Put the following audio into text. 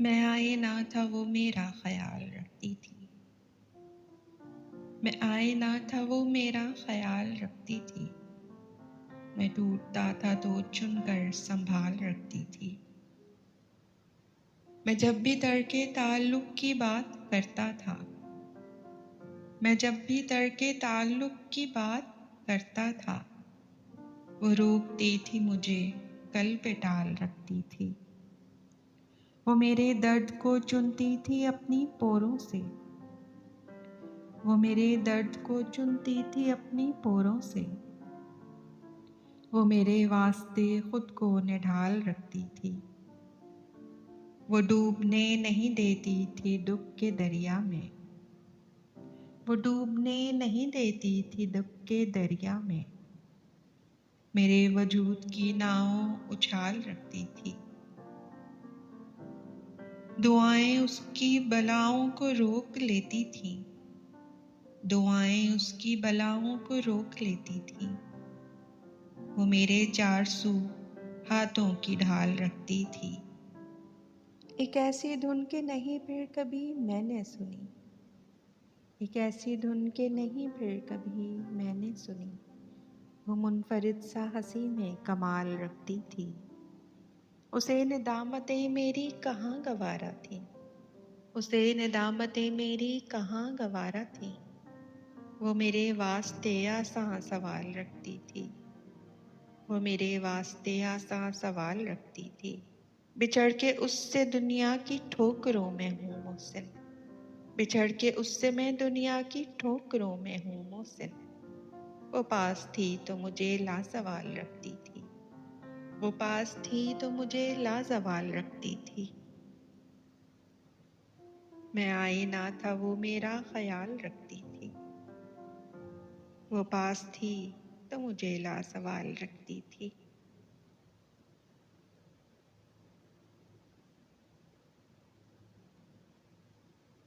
मैं आए ना था वो मेरा ख्याल रखती थी। मैं आए ना था वो मेरा ख्याल रखती थी। मैं टूटता था तो चुनकर संभाल रखती थी। मैं जब भी तड़के ताल्लुक की बात करता था, मैं जब भी तड़के ताल्लुक की बात करता था, वो रोकती थी मुझे, कल पे टाल रखती थी। वो मेरे दर्द को चुनती थी अपनी पोरों से, वो मेरे दर्द को चुनती थी अपनी पोरों से। वो मेरे वास्ते खुद को निढाल रखती थी। वो डूबने नहीं देती थी दुख के दरिया में, वो डूबने नहीं देती थी दुख के दरिया में। मेरे वजूद की नाव उछाल रखती थी। दुआएं उसकी बलाओं को रोक लेती थीं, दुआएं उसकी बलाओं को रोक लेती थीं। वो मेरे 400 हाथों की ढाल रखती थी। एक ऐसी धुन के नहीं फिर कभी मैंने सुनी, एक ऐसी धुन के नहीं फिर कभी मैंने सुनी। वो मुनफरिद सा हंसी में कमाल रखती थी। उसे निदामतें मेरी कहाँ गवारा थी, उसे निदामतें मेरी कहाँ गवारा थी। वो मेरे वास्ते आसान सवाल रखती थी, वो मेरे वास्ते आसान सवाल रखती थी। बिछड़ के उससे दुनिया की ठोकरों में हूँ मोहसिन, बिछड़ के उससे मैं दुनिया की ठोकरों में हूँ मोहसिन। वो पास थी तो मुझे लासवाल रखती थी, वो पास थी तो मुझे लाजवाल रखती थी। मैं आए ना था वो मेरा ख्याल रखती थी, वो पास थी तो मुझे लासवाल रखती थी।